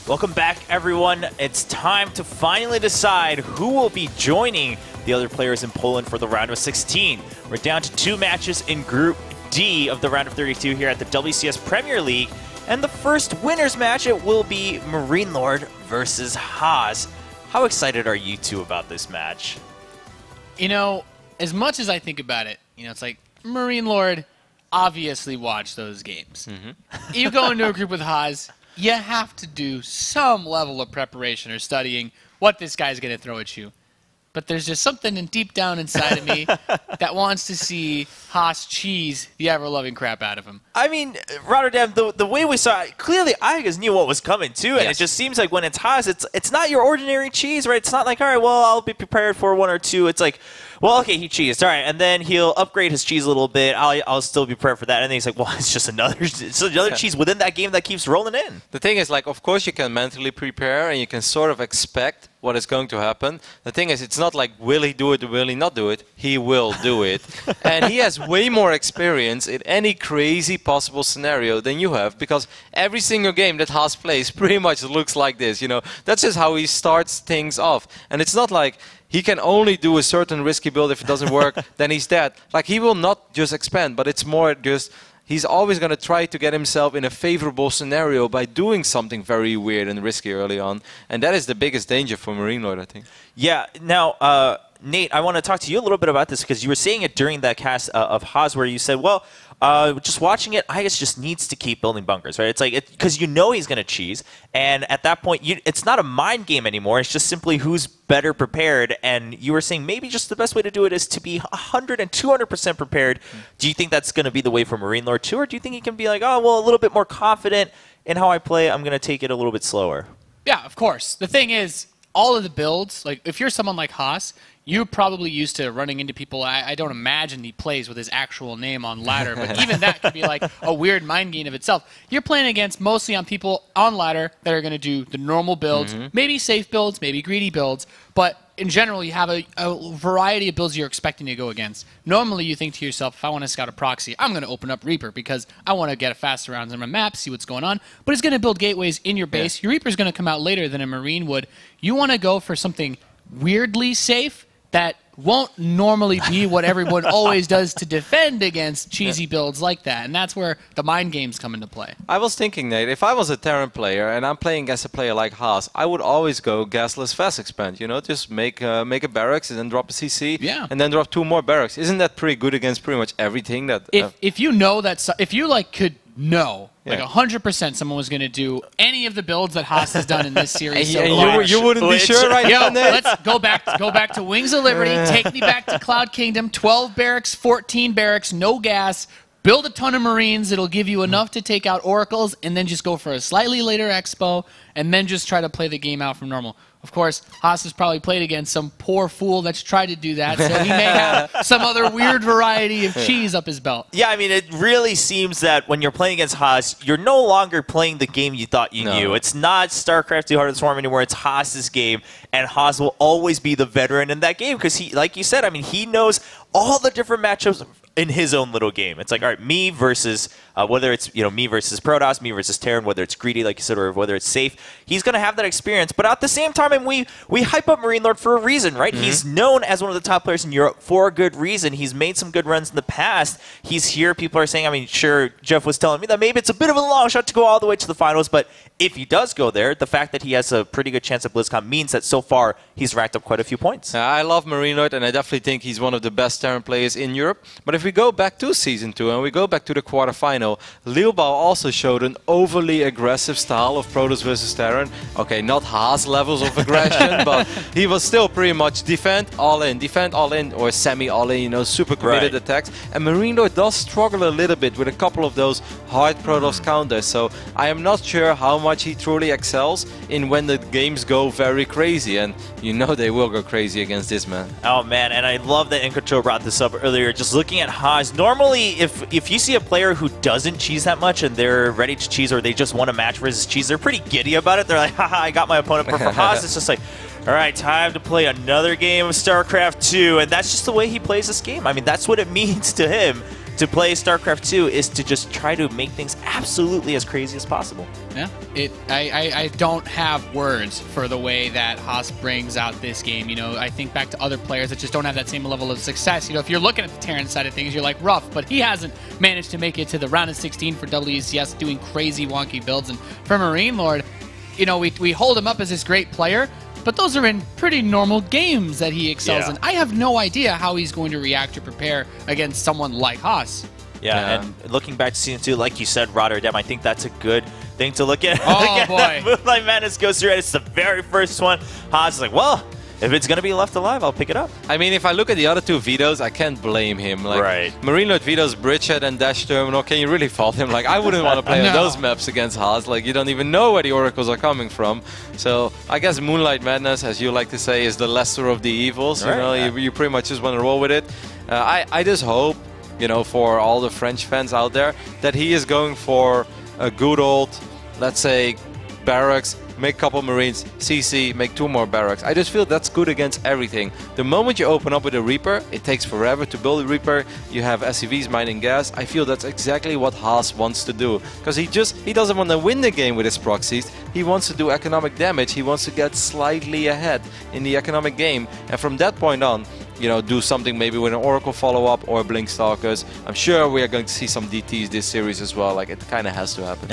Welcome back, everyone. It's time to finally decide who will be joining the other players in Poland for the round of 16. We're down to 2 matches in Group D of the round of 32 here at the WCS Premier League. And the first winner's match, it will be MarineLorD versus Haas. How excited are you two about this match? You know, as much as I think about it, it's like MarineLorD obviously watched those games. You go into a group with Haas, you have to do some level of preparation or studying what this guy's going to throw at you. But there's just something deep down inside of me that wants to see Haas cheese the ever-loving crap out of him. I mean, Rotterdam, the way we saw it, clearly Igas knew what was coming too, and It just seems like when it's Haas, it's not your ordinary cheese, right? It's not like, all right, well, I'll be prepared for 1 or 2. It's like, well, okay, he cheesed, all right, and then he'll upgrade his cheese a little bit. I'll still be prepared for that, and then he's like, well, it's just another cheese within that game that keeps rolling in. The thing is, like, of course you can mentally prepare and you can sort of expect what is going to happen. The thing is, it's not like, will he do it or will he not do it? He will do it. And he has way more experience in any crazy possible scenario than you have, because every single game that Haas plays pretty much looks like this, That's just how he starts things off. And it's not like he can only do a certain risky build. If it doesn't work, then he's dead. Like, he will not just expand, but it's more just he's always going to try to get himself in a favorable scenario by doing something very weird and risky early on. And that is the biggest danger for MarineLorD, I think. Yeah. Now, Nate, I want to talk to you a little bit about this, because you were saying it during that cast of Haas where you said, well, just watching it, Igas just needs to keep building bunkers, right? It's like, because he's going to cheese, and at that point, it's not a mind game anymore. It's just simply who's better prepared, and you were saying maybe just the best way to do it is to be 100 and 200% prepared. Do you think that's going to be the way for MarineLorD too, or do you think he can be like, oh, well, a little bit more confident in how I play, I'm going to take it a little bit slower? Yeah, of course. The thing is, all of the builds, like if you're someone like Haas, you're probably used to running into people. I don't imagine he plays with his actual name on ladder, but even that could be like a weird mind game of itself. You're playing against mostly on people on ladder that are going to do the normal builds, maybe safe builds, maybe greedy builds, but in general, you have a variety of builds you're expecting to go against. Normally, you think to yourself, if I want to scout a proxy, I'm going to open up Reaper because I want to get a fast around on my map, see what's going on. But it's going to build gateways in your base. Your Reaper's going to come out later than a Marine would. You want to go for something weirdly safe that won't normally be what everyone always does to defend against cheesy builds like that. And that's where the mind games come into play. I was thinking, Nate, if I was a Terran player and I'm playing against a player like Haas, I would always go gasless fast expand, Just make a barracks and then drop a CC and then drop 2 more barracks. Isn't that pretty good against pretty much everything? That if you know that, if you could know, like 100% someone was going to do any of the builds that Haas has done in this series. You wouldn't be sure right now, Nate? Let's go back to Wings of Liberty, take me back to Cloud Kingdom, 12 barracks, 14 barracks, no gas, build a ton of Marines, it'll give you enough to take out Oracles, and then just go for a slightly later Expo, and then just try to play the game out from normal. Of course, Haas has probably played against some poor fool that's tried to do that, so he may have some other weird variety of cheese up his belt. Yeah, I mean, it really seems that when you're playing against Haas, you're no longer playing the game you thought you knew. It's not StarCraft II Heart of the Swarm anymore, it's Haas's game, and Haas will always be the veteran in that game, because he, like you said, I mean, he knows all the different matchups in his own little game. It's like, all right, me versus, whether it's, me versus Protoss, me versus Terran, whether it's greedy, like you said, or whether it's safe, he's going to have that experience. But at the same time, and we hype up MarineLorD for a reason, right? He's known as one of the top players in Europe for a good reason. He's made some good runs in the past. He's here. People are saying, I mean, sure, Jeff was telling me that maybe it's a bit of a long shot to go all the way to the finals, but if he does go there, the fact that he has a pretty good chance at BlizzCon means that so far he's racked up quite a few points. I love MarineLorD, and I definitely think he's one of the best Terran players in Europe. But if we go back to Season 2 and we go back to the quarterfinal, Liu Bao also showed an overly aggressive style of Protoss versus Terran. Okay, not Haas levels of aggression, but he was still pretty much defend all in, or semi all in, super committed attacks. And MarineLorD does struggle a little bit with a couple of those hard Protoss counters. So I am not sure how much he truly excels in when the games go very crazy. And they will go crazy against this man. Oh man, and I love that InControl brought this up earlier. Just looking at Haas, normally if you see a player who doesn't cheese that much and they're ready to cheese, or they just want a match versus cheese, they're pretty giddy about it. They're like, haha, I got my opponent. But for Haas, it's just like, all right, time to play another game of StarCraft II, and that's just the way he plays this game. I mean, that's what it means to him. to play StarCraft 2 is to just try to make things absolutely as crazy as possible. Yeah, I don't have words for the way that Haas brings out this game. You know, I think back to other players that just don't have that same level of success. You know, if you're looking at the Terran side of things, you're like, rough, but he hasn't managed to make it to the round of 16 for WCS doing crazy wonky builds. And for MarineLorD, you know, we hold him up as this great player, but those are in pretty normal games that he excels in. I have no idea how he's going to react or prepare against someone like Haas. Yeah, and looking back to Season 2, like you said, Rotterdam, I think that's a good thing to look at. Oh, boy. Moonlight Madness goes through, and it's the very first one. Haas is like, well, if it's going to be left alive, I'll pick it up. I mean, if I look at the other two vetoes, I can't blame him. Like, right. MarineLorD vetoes Bridgehead and Dash Terminal. Can you really fault him? Like, I wouldn't want to play on those maps against Haas. Like, you don't even know where the oracles are coming from. So, I guess Moonlight Madness, as you like to say, is the lesser of the evils. Right. You know, you pretty much just want to roll with it. I just hope, you know, for all the French fans out there, that he is going for a good old, let's say, barracks, make a couple Marines, CC, make 2 more barracks. I just feel that's good against everything. The moment you open up with a Reaper, it takes forever to build a Reaper. You have SCVs mining gas. I feel that's exactly what Haas wants to do. Because he doesn't want to win the game with his proxies. He wants to do economic damage. He wants to get slightly ahead in the economic game. And from that point on, you know, do something maybe with an Oracle follow-up or Blink Stalkers. I'm sure we are going to see some DTs this series as well. Like, it kind of has to happen.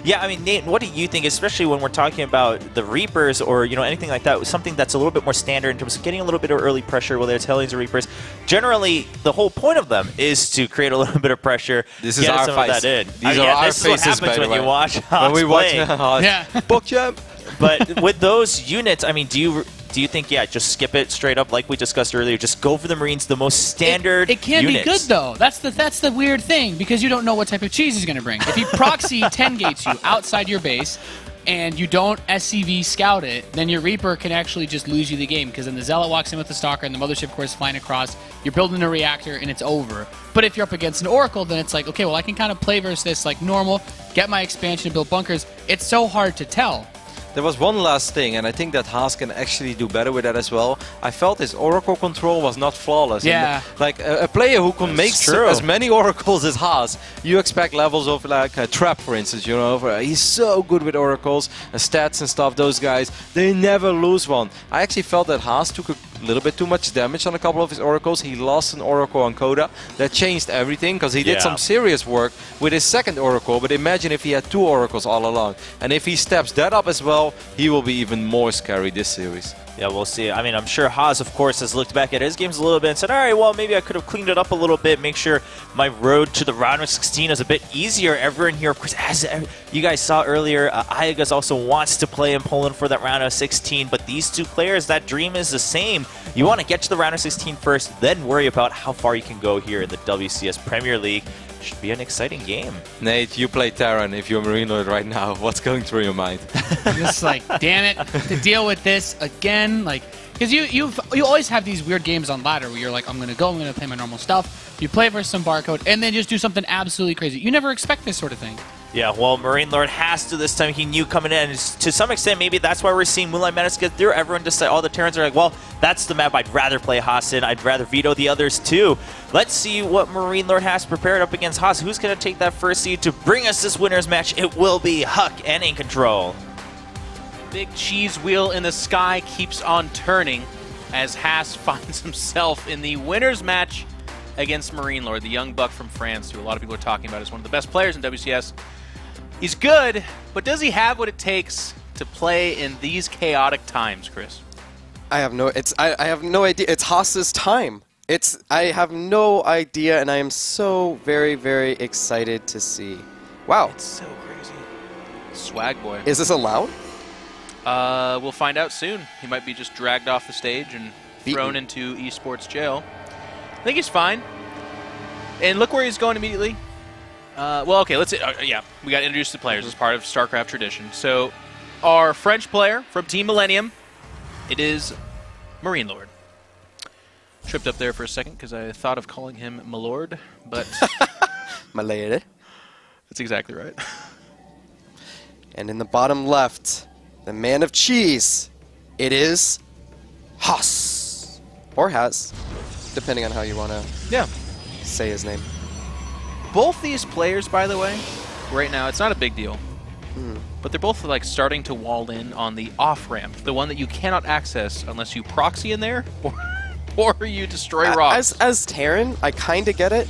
Yeah, I mean, Nate, what do you think, especially when we're talking about the Reapers or, you know, anything like that, something that's a little bit more standard in terms of getting a little bit of early pressure, whether it's Hellions or Reapers. Generally, the whole point of them is to create a little bit of pressure. This is our face. These are our faces, this is what happens when you watch Haas play. Yeah. Book jump. But with those units, I mean, do you think, yeah, just skip it straight up like we discussed earlier? Just go for the Marines, the most standard It can units. be good, though. That's the weird thing, because you don't know what type of cheese he's going to bring. If he proxy 10 gates you outside your base, and you don't SCV scout it, then your Reaper can actually just lose you the game, because then the Zealot walks in with the Stalker, and the Mothership Core is flying across, you're building a reactor, and it's over. But if you're up against an Oracle, then it's like, okay, well, I can kind of play versus this like normal, get my expansion and build bunkers. It's so hard to tell. There was one last thing, and I think that Haas can actually do better with that as well. I felt his Oracle control was not flawless. Yeah. And, like, a player who can make as many Oracles as Haas, you expect levels of, like, Trap, for instance, you know. He's so good with Oracles, stats and stuff, those guys. They never lose one. I actually felt that Haas took a little bit too much damage on a couple of his Oracles. He lost an Oracle on Coda. That changed everything, because he did some serious work with his second Oracle. But imagine if he had 2 Oracles all along. And if he steps that up as well, he will be even more scary this series. Yeah, we'll see. I mean, I'm sure Haas, of course, has looked back at his games a little bit and said, all right, well, maybe I could have cleaned it up a little bit, make sure my road to the round of 16 is a bit easier. Everyone here, of course, as you guys saw earlier, Ayagas also wants to play in Poland for that round of 16, but these two players, that dream is the same. You want to get to the round of 16 first, then worry about how far you can go here in the WCS Premier League. Should be an exciting game. Nate, you play Terran. If you're MarineLorD right now, what's going through your mind? Just like, damn it, to deal with this again. Like, because you always have these weird games on ladder where you're like, I'm going to play my normal stuff. You play versus some barcode, and then just do something absolutely crazy. You never expect this sort of thing. Yeah, well, MarineLorD has to this time. He knew coming in. To some extent, maybe that's why we're seeing Moonlight Madness get through. Everyone just all the Terrans are like, well, that's the map I'd rather play Haas in. I'd rather veto the others too. Let's see what MarineLorD has prepared up against Haas. Who's going to take that first seed to bring us this winner's match? It will be Huck and In Control. Big cheese wheel in the sky keeps on turning as Haas finds himself in the winner's match against MarineLorD, the young buck from France, who a lot of people are talking about as one of the best players in WCS. He's good, but does he have what it takes to play in these chaotic times, Chris? I have no idea. It's Haas's time. I have no idea, and I am so very, very excited to see. Wow. It's so crazy. Swag boy. Is this allowed? We'll find out soon. He might be just dragged off the stage and thrown into esports jail. I think he's fine. And look where he's going immediately. Well, okay, let's yeah, we got to introduce the players as part of StarCraft tradition. So, our French player from Team Millennium, it is MarineLorD. Tripped up there for a second because I thought of calling him MarineLorD, but MarineLorD. That's exactly right. And in the bottom left, the man of cheese, it is Haas. Or Has, depending on how you want to say his name. Both these players, by the way, right now, it's not a big deal. But they're both like starting to wall in on the off-ramp, the one that you cannot access unless you proxy in there or you destroy rocks. As Terran, I kind of get it,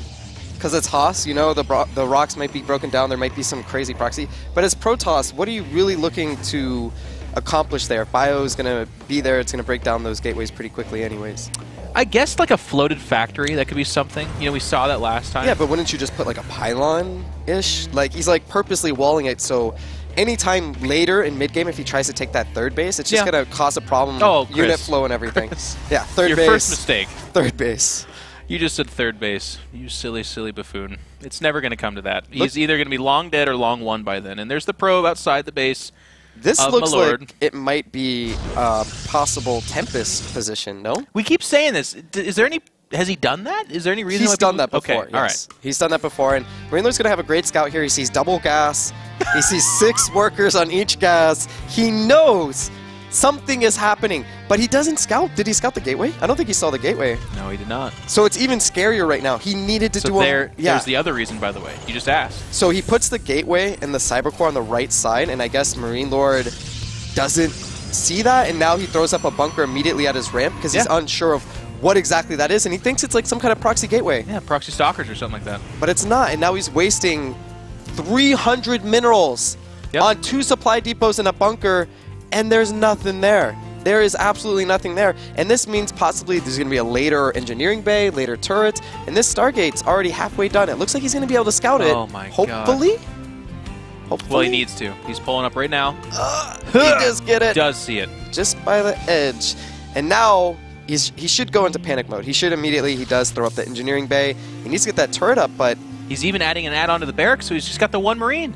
because it's Haas, you know, the rocks might be broken down, there might be some crazy proxy. But as Protoss, what are you really looking to accomplish there? Bio is going to be there, it's going to break down those gateways pretty quickly anyways. I guess like a floated factory, that could be something. You know, we saw that last time. Yeah, but wouldn't you just put like a pylon-ish? Like, he's like purposely walling it, so anytime later in mid-game, if he tries to take that third base, it's just going to cause a problem, unit flow and everything. Yeah, third base. Your first mistake. Third base. You just said third base. You silly, silly buffoon. It's never going to come to that. He's either going to be long dead or long won by then. And there's the probe outside the base. This looks like it might be a possible Tempest position, no? We keep saying this. Is there any... Has he done that? Is there any reason He's done that before, Okay, all right. He's done that before, and MarineLorD's going to have a great scout here. He sees double gas. He sees 6 workers on each gas. He knows something is happening, but he doesn't scout. Did he scout the gateway? I don't think he saw the gateway. No, he did not. So it's even scarier right now. He needed to do there's the other reason, by the way. You just asked. So he puts the gateway and the cybercore on the right side, and I guess MarineLorD doesn't see that, and now he throws up a bunker immediately at his ramp because he's unsure of what exactly that is, and he thinks it's like some kind of proxy gateway. Yeah, proxy stalkers or something like that. But it's not, and now he's wasting 300 minerals on 2 supply depots in a bunker, and there's nothing there. There is absolutely nothing there, and this means possibly there's going to be a later engineering bay, later turret, and this Stargate's already halfway done. It looks like he's going to be able to scout it. Oh my god. Hopefully. Well, he needs to. He's pulling up right now. He does get it. Does see it. Just by the edge. And now he should go into panic mode. He should immediately. He does throw up the engineering bay. He needs to get that turret up, but... He's even adding an add-on to the barracks, so he's just got the 1 Marine.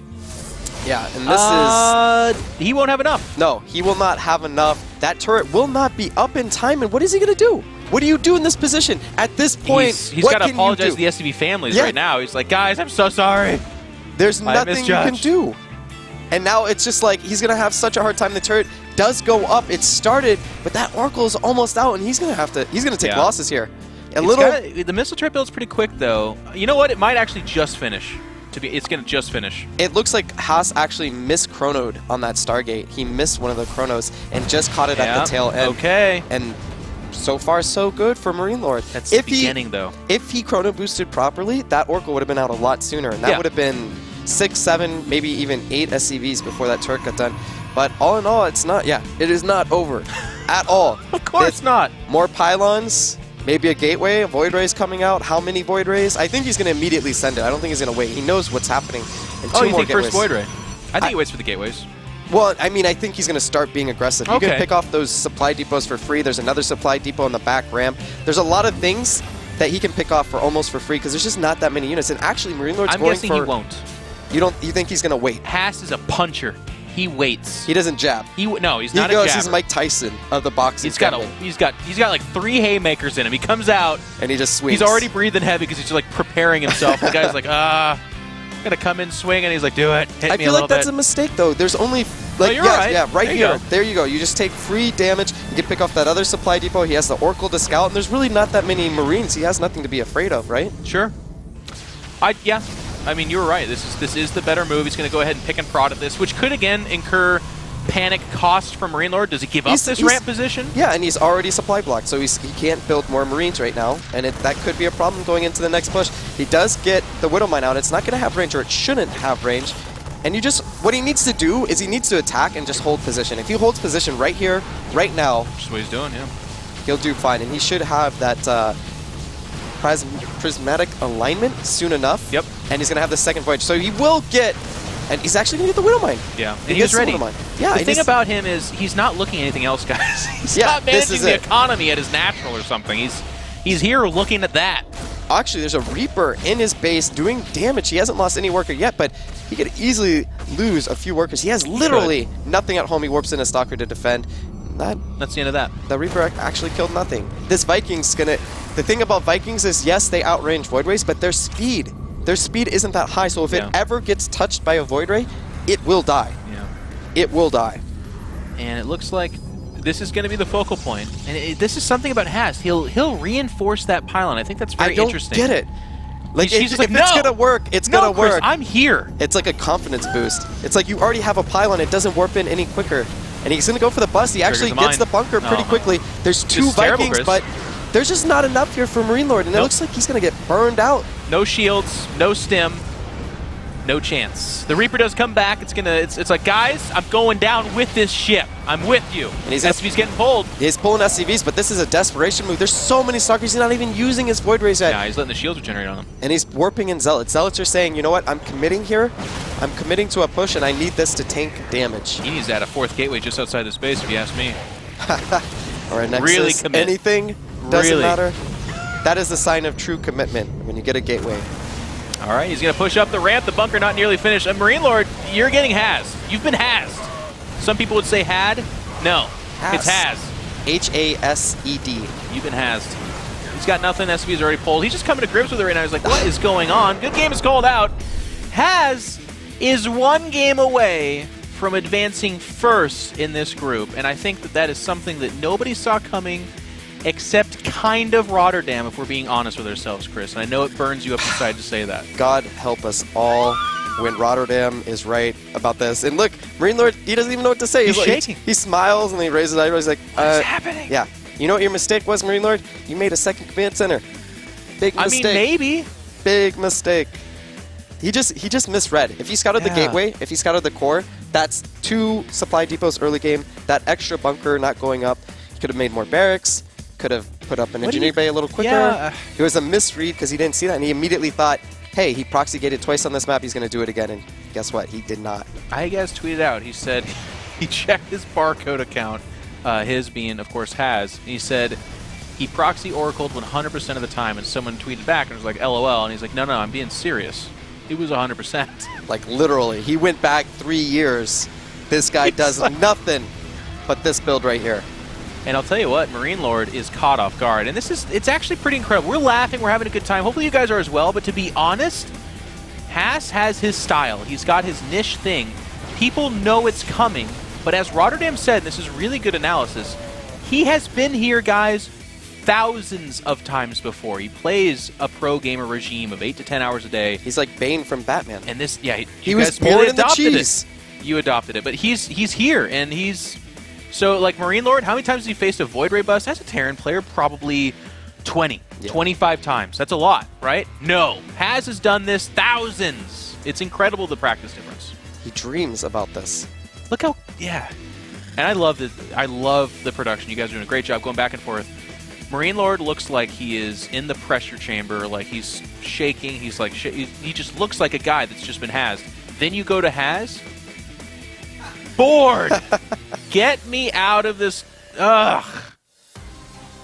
Yeah, and this is... He won't have enough. No, he will not have enough. That turret will not be up in time, and what is he going to do? What do you do in this position? At this point, he's got to apologize to the SCV families right now. He's like, guys, I'm so sorry. There's nothing you can do. And now it's just like he's going to have such a hard time. The turret does go up. It started, but that Oracle is almost out, and he's going to take losses here. The missile turret build's pretty quick, though. You know what? It might actually just finish. It's going to just finish. It looks like Haas actually mischronoed on that Stargate. He missed one of the chronos and just caught it at the tail end. Okay. And so far, so good for MarineLorD. That's the beginning, though. If he chrono boosted properly, that Oracle would have been out a lot sooner, and that would have been 6, 7, maybe even 8 SCVs before that turret got done. But all in all, it's not, it is not over at all. Of course not. More pylons, maybe a gateway, a Void Ray's coming out. How many Void Rays? I think he's going to immediately send it. I don't think he's going to wait. He knows what's happening. And you think first Void Ray? I think he waits for the gateways. Well, I mean, I think he's going to start being aggressive. You can pick off those supply depots for free. There's another supply depot on the back ramp. There's a lot of things that he can pick off for almost for free because there's just not that many units. And actually, MarineLorD's going for... I'm guessing he won't. You think he's going to wait? Haas is a puncher. He waits. He doesn't jab. No, he's not a jabber. He's Mike Tyson of the boxing. He's got like 3 haymakers in him. He comes out and he just swings. He's already breathing heavy because he's just like preparing himself. The guy's like, I'm gonna come in swing, and he's like, do it. Hit me a little bit. I feel like that's a mistake though. There's only like right here. There you go. You just take free damage. You can pick off that other supply depot. He has the Oracle to scout, and there's really not that many Marines. He has nothing to be afraid of, right? Sure. I mean, you were right. This is the better move. He's going to go ahead and pick and prod at this, which could, again, incur panic cost from MarineLorD. Does he give up this ramp position? Yeah, and he's already supply blocked, so he can't build more Marines right now, and that could be a problem going into the next push. He does get the Widow Mine out. It's not going to have range, or it shouldn't have range. And what he needs to do is he needs to attack and just hold position. If he holds position right here, right now, which is what he's doing, he'll do fine, and he should have that prismatic alignment soon enough. Yep. And he's going to have the second voyage. So he will get, and he's actually going to get the Widow Mine. Yeah. And he's ready. Yeah. The thing about him is he's not looking at anything else, guys. He's not managing the economy at his natural or something. He's here looking at that. Actually, there's a Reaper in his base doing damage. He hasn't lost any worker yet, but he could easily lose a few workers. He has literally nothing at home. He warps in a Stalker to defend. That's the end of that. The Reaper actually killed nothing. This Viking's gonna... The thing about Vikings is, yes, they outrange Void Rays, but their speed isn't that high. So if it ever gets touched by a Void Ray, it will die. Yeah. It will die. And it looks like this is going to be the focal point. And this is something about Haas. He'll reinforce that pylon. I think that's very interesting. I don't get it. Like, She's just if like, it's no, gonna work, it's no, gonna Chris, work. I'm here. It's like a confidence boost. It's like you already have a pylon, it doesn't warp in any quicker. And he's gonna go for the bust. He actually gets the bunker pretty quickly. There's 2 Vikings, terrible, but there's just not enough here for MarineLorD, and it looks like he's gonna get burned out. No shields, no stim, no chance. The Reaper does come back. It's like, guys, I'm going down with this ship. I'm with you. And SCV's getting pulled. He's pulling SCVs, but this is a desperation move. There's so many Stalkers, he's not even using his Void Rays yet. Yeah, he's letting the shields regenerate on him. And he's warping in Zealots. Zealots are saying, you know what, I'm committing here. I'm committing to a push, and I need this to tank damage. He needs to add a 4th gateway just outside the space, if you ask me. All right, Nexus, Really commit. anything, doesn't Really. matter. That is the sign of true commitment when you get a gateway. All right, he's going to push up the ramp. The bunker not nearly finished. And MarineLorD, you're getting hazed. You've been hazed. Some people would say had. No, it's hazed. H-A-S-E-D. You've been hazed. He's got nothing. SV's already pulled. He's just coming to grips with it right now. He's like, what is going on? Good game is called out. Haz is 1 game away from advancing first in this group. And I think that is something that nobody saw coming except kind of Rotterdam, if we're being honest with ourselves, Chris. And I know it burns you up inside to say that. God help us all when Rotterdam is right about this. And look, MarineLorD, he doesn't even know what to say. He's shaking. He smiles and he raises his eyebrows. He's like, What's happening? Yeah. You know what your mistake was, MarineLorD? You made a 2nd command center. Big mistake. I mean, maybe. Big mistake. He just misread. If he scouted the gateway, if he scouted the core, that's 2 supply depots early game. That extra bunker not going up. He could have made more barracks. Could have put up an engineering bay a little quicker. Yeah. It was a misread because he didn't see that, and he immediately thought, hey, he proxy gated twice on this map, he's going to do it again, and guess what? He did not. I guess tweeted out, he said he checked his barcode account, his being, of course, Haz, and he said he proxy oracled 100% of the time, and someone tweeted back and was like, LOL, and he's like, no, I'm being serious. It was 100%. Like, literally. He went back 3 years. This guy does nothing but this build right here. And I'll tell you what, MarineLorD is caught off guard. And it's actually pretty incredible. We're laughing, we're having a good time. Hopefully you guys are as well. But to be honest, Haas has his style. He's got his niche thing. People know it's coming. But as Rotterdam said, and this is really good analysis, he has been here, guys, thousands of times before. He plays a pro gamer regime of 8 to 10 hours a day. He's like Bane from Batman. And this, yeah, he was born in the cheese. You adopted it. But he's here, and he's... So, like, MarineLorD, how many times has he faced a Void Ray bust? As a Terran player, probably 20, 25 times. That's a lot, right? No. Haz has done this thousands. It's incredible, the practice difference. He dreams about this. Look how, yeah. And I love the production. You guys are doing a great job going back and forth. MarineLorD looks like he is in the pressure chamber, like he's shaking. He's like, he just looks like a guy that's just been hazed. Then you go to Haz. Bored! Get me out of this. Ugh.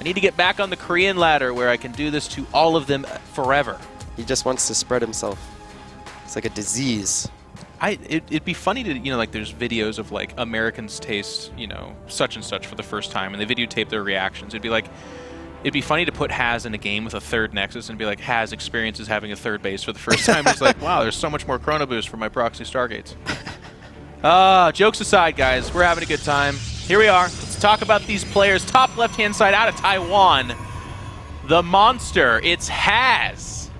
I need to get back on the Korean ladder where I can do this to all of them forever. He just wants to spread himself. It's like a disease. It'd be funny to, you know, like there's videos of like Americans taste, you know, such and such for the first time and they videotape their reactions. It'd be funny to put Haz in a game with a 3rd Nexus and be like, Haz experiences having a 3rd base for the first time. He's like, wow, there's so much more Chrono Boost for my proxy Stargates. Jokes aside, guys, we're having a good time. Here we are. Let's talk about these players. Top left-hand side out of Taiwan. The monster. It's Haz.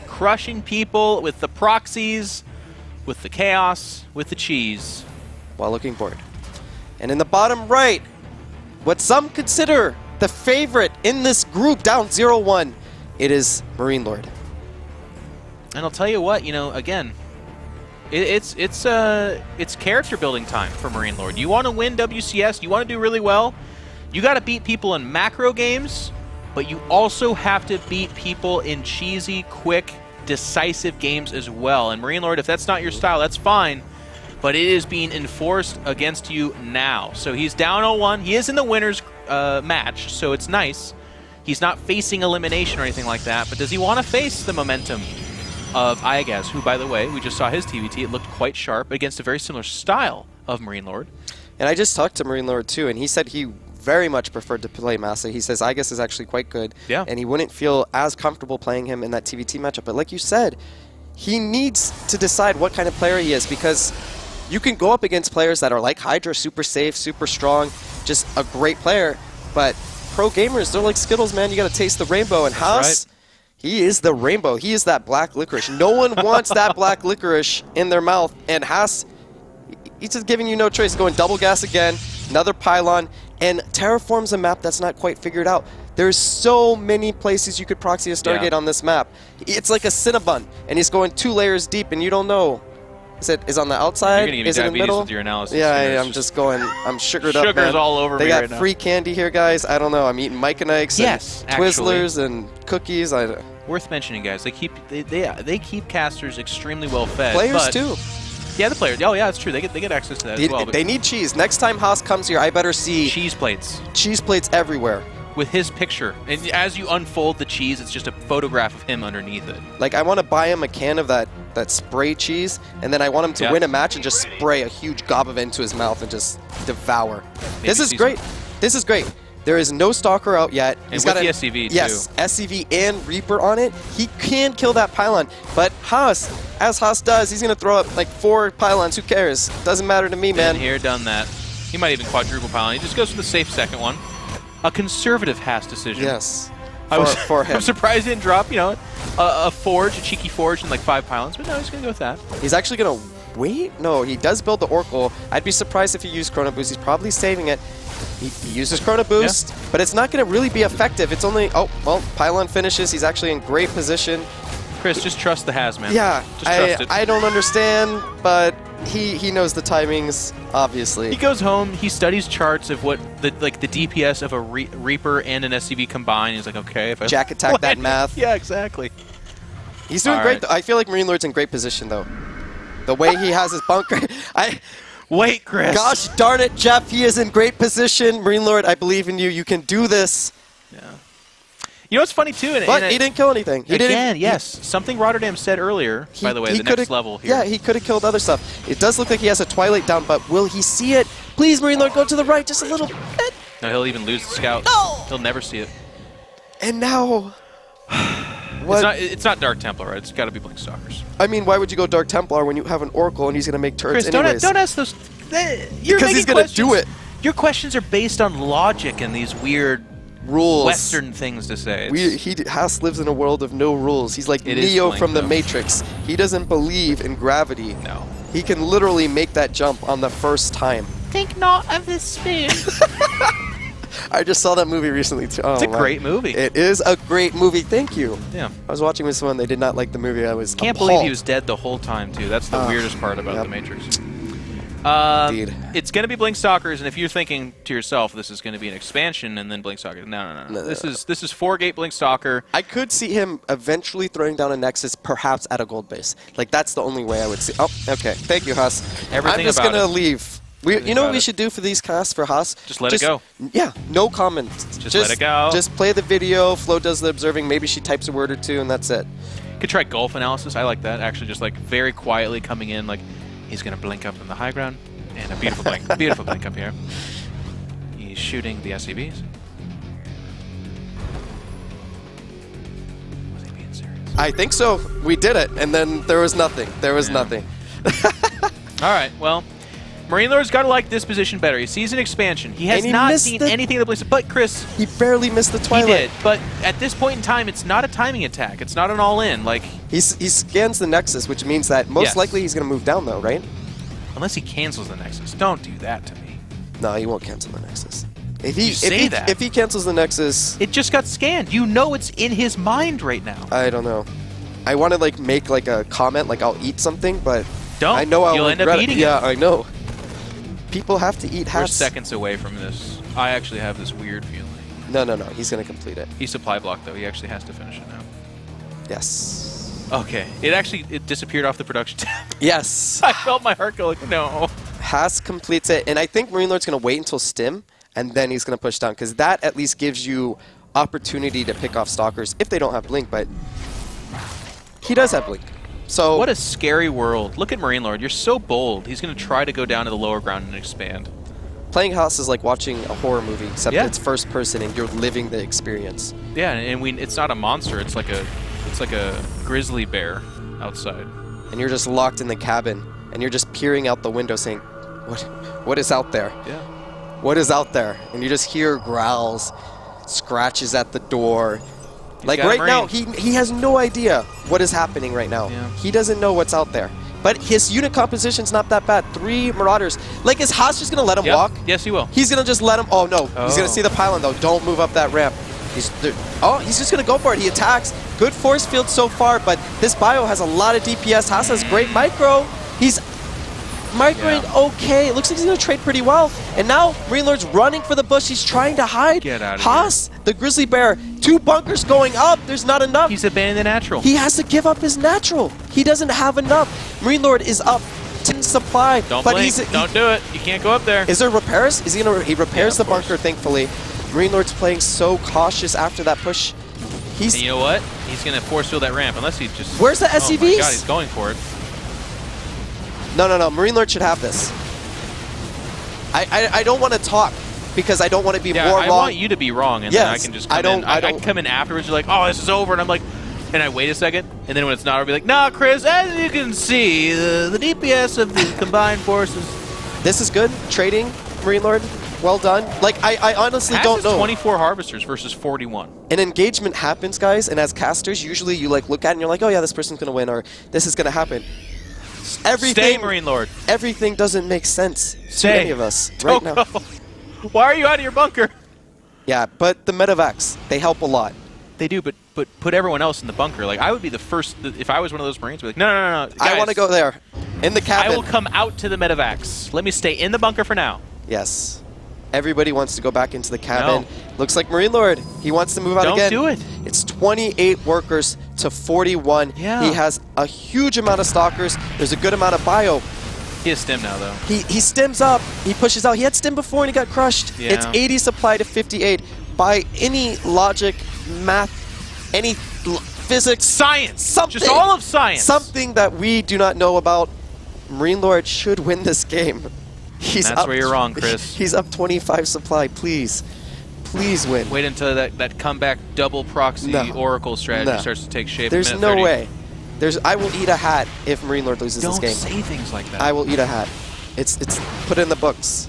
Crushing people with the proxies, with the chaos, with the cheese. While looking bored. And in the bottom right, what some consider the favorite in this group, down 0-1, it is MarineLorD. And I'll tell you what, you know, again, it's character building time for MarineLorD. You want to win WCS, you want to do really well, you got to beat people in macro games, but you also have to beat people in cheesy, quick, decisive games as well. And MarineLorD, if that's not your style, that's fine, but it is being enforced against you now. So he's down 0-1. He is in the winner's match, so it's nice. He's not facing elimination or anything like that, but does he want to face the momentum of Iagaz, who, by the way, we just saw his TvT. It looked quite sharp against a very similar style of MarineLorD. And I just talked to MarineLorD too, and he said he very much preferred to play Massa. He says Iagaz is actually quite good, and he wouldn't feel as comfortable playing him in that TvT matchup. But like you said, he needs to decide what kind of player he is, because you can go up against players that are like Hydra, super safe, super strong, just a great player, but pro gamers, they're like Skittles, man. You got to taste the rainbow. And Haas, He is the rainbow. He is that black licorice. No one wants that black licorice in their mouth. And Haas, he's just giving you no choice. Going double gas again, another pylon, and terraforms a map that's not quite figured out. There's so many places you could proxy a Stargate on this map. It's like a Cinnabon, and he's going 2 layers deep, and you don't know. Is on the outside? You're Is it in the middle? with your analysis. Yeah, I'm just going. I'm sugared up, man. Sugar's all over they me got right now. free candy here, guys. I don't know. I'm eating Mike and Ike's and Twizzlers and cookies. Worth mentioning, guys. They keep casters extremely well fed. Players too. Yeah, the players. Oh yeah, it's true. They get access to that as well. They need cheese. Next time Haas comes here, I better see cheese plates. Cheese plates everywhere. With his picture, and as you unfold the cheese, it's just a photograph of him underneath it. Like, I want to buy him a can of that spray cheese, and then I want him to win a match and just spray a huge gob of it into his mouth and just devour. This is great. This is great. There is no Stalker out yet. He's got the SCV too. Yes, SCV and Reaper on it. He can kill that pylon, but Haas, as Haas does, he's gonna throw up like 4 pylons. Who cares? Doesn't matter to me, man. Been here, done that. He might even quadruple pylon. He just goes for the safe second one. A conservative Haas decision. Yes. For him. I'm surprised he didn't drop, a forge, a cheeky forge, and like 5 pylons, but no, he's going to go with that. He's actually going to wait? No, he does build the Oracle. I'd be surprised if he used Chrono Boost. He's probably saving it. He uses Chrono Boost, but it's not going to really be effective. It's only, oh, well, pylon finishes. He's actually in great position. Chris, just trust the Has, man. Yeah, just trust it. I don't understand, but he knows the timings, obviously. He goes home, he studies charts of what the DPS of a Reaper and an SCV combined. He's like, okay, if I Jack attack that math. Yeah, exactly. He's doing great. Though. I feel like MarineLorD's in great position though. The way he has his bunker. Wait, Chris. Gosh darn it, Jeff, he is in great position. MarineLorD, I believe in you. You can do this. Yeah. You know what's funny too? But he didn't kill anything. Yes. Something Rotterdam said earlier, by the way, the next level here. Yeah, he could have killed other stuff. It does look like he has a Twilight down, but will he see it? Please, MarineLorD, go to the right just a little bit. No, he'll even lose the scout. No! He'll never see it. And now... It's not Dark Templar, right? It's got to be Blink Stalkers. I mean, why would you go Dark Templar when you have an Oracle and he's going to make turrets Chris, anyways? don't ask those... Because he's going to do it. Your questions are based on logic and these weird... rules. Western things to say. Haas lives in a world of no rules. He's like Neo from the Matrix. He doesn't believe in gravity. No. He can literally make that jump on the first time. Think not of the spoon. I just saw that movie recently too. It's a great movie. It is a great movie. Thank you. Yeah. I was watching with someone. They did not like the movie. I was Can't believe he was dead the whole time too. That's the weirdest part about the Matrix. Indeed. It's going to be Blink Stalkers, and if you're thinking to yourself, this is going to be an expansion and then Blink Stalkers, no. This is 4-gate Blink Stalker. I could see him eventually throwing down a Nexus, perhaps at a gold base. Like that's the only way I would see. Oh, okay. Thank you, Haas. Everything I'm just about gonna it. leave. You know what we should do for these casts for Haas? Just let it go. Yeah, no comments. Just let it go. Just play the video. Flo does the observing. Maybe she types a word or two, and that's it. Could try golf analysis. I like that. Actually, just like very quietly coming in, like he's going to blink up in the high ground. And a beautiful blink. Beautiful blink up here. He's shooting the SCVs. Was he being serious? I think so. We did it, and then there was nothing. There was nothing. All right, well, MarineLorD's got to like this position better. He sees an expansion. He has not seen anything that blinks. But, Chris... He barely missed the Twilight. He did, but at this point in time, it's not a timing attack. It's not an all-in. Like he scans the Nexus, which means that most likely he's going to move down, though, right? Unless he cancels the Nexus. Don't do that to me. No, he won't cancel the Nexus. If he cancels the Nexus... It just got scanned. You know it's in his mind right now. I don't know. I want to like make like a comment like I'll eat something, but don't. I know I'll end up eating it. Yeah, I know. People have to eat hats. We're seconds away from this. I actually have this weird feeling. No. He's going to complete it. He supply blocked, though. He actually has to finish it now. Yes. Okay. It disappeared off the production tab. Yes. I felt my heart go like, no. Haas completes it, and I think MarineLorD's going to wait until Stim, and then he's going to push down, because that at least gives you opportunity to pick off Stalkers if they don't have Blink, but he does have Blink. So what a scary world. Look at MarineLorD. You're so bold. He's going to try to go down to the lower ground and expand. Playing Haas is like watching a horror movie, except it's first person and you're living the experience. Yeah, and it's not a monster. It's like a grizzly bear outside. And you're just locked in the cabin, and you're just peering out the window saying, what is out there? Yeah. What is out there? And you just hear growls, scratches at the door. Like got a right now, Marine. he has no idea what is happening right now. Yeah. He doesn't know what's out there. But his unit composition's not that bad. 3 Marauders. Like, is Haas just going to let him Yep. walk? Yes, he will. He's going to just let him. Oh, no. He's going to see the pylon, though. Don't move up that ramp. He's just going to go for it. He attacks. Good force field so far, but this bio has a lot of DPS. Haas has great micro. He's microing okay. It looks like he's going to trade pretty well. And now MarineLorD's running for the bush. He's trying to hide. Get out of Haas, the Grizzly Bear, 2 bunkers going up. There's not enough. He's abandoning the natural. He has to give up his natural. He doesn't have enough. MarineLorD is up 10 supply. Don't but blink. Don't do it. You can't go up there. Is there repairs? Is he gonna? He repairs Yeah, the bunker, thankfully. MarineLorD's playing so cautious after that push. He's. And you know what? He's going to force field that ramp unless he just... Where's the Oh my SCVs? God, he's going for it. No. MarineLorD should have this. I don't want to talk because I don't want to be Yeah, more I wrong. want you to be wrong, and then I Yes, can just I come don't- in. I I don't- come in afterwards, you're like, oh, this is over, and I'm like, and I wait a second, and then when it's not, I'll be like, nah, Chris, as you can see, the DPS of the combined forces... This is good. Trading, MarineLorD. Well done. Like, I honestly Haas don't has know. 24 harvesters versus 41. An engagement happens, guys, and as casters, usually you like look at it and you're like, oh yeah, this person's gonna win, or this is gonna happen. Stay, MarineLorD. Everything doesn't make sense to Stay. any of us Don't right now. go. Why are you out of your bunker? Yeah, but the medevacs, they help a lot. They do, but put everyone else in the bunker. Like, I would be the first, if I was one of those Marines, I'd be like, no, guys, I want to go there, in the cabin. I will come out to the medevacs. Let me stay in the bunker for now. Yes. Everybody wants to go back into the cabin. Looks like MarineLorD, he wants to move out Don't again. do it. It's 28 workers to 41. Yeah. He has a huge amount of stalkers. There's a good amount of bio. He has stim now, though. He stims up. He pushes out. He had stim before and he got crushed. Yeah. It's 80 supply to 58. By any logic, math, any physics, Science. something. Just all of science. Something that we do not know about. MarineLorD should win this game. He's That's up, where you're wrong, Chris. He's up 25 supply. Please. Please win. Wait until that comeback double proxy No. Oracle strategy No. starts to take shape. There's in no minute 30. way. I will eat a hat if MarineLorD loses Don't this game. say things like that. I will eat a hat. It's put it in the books.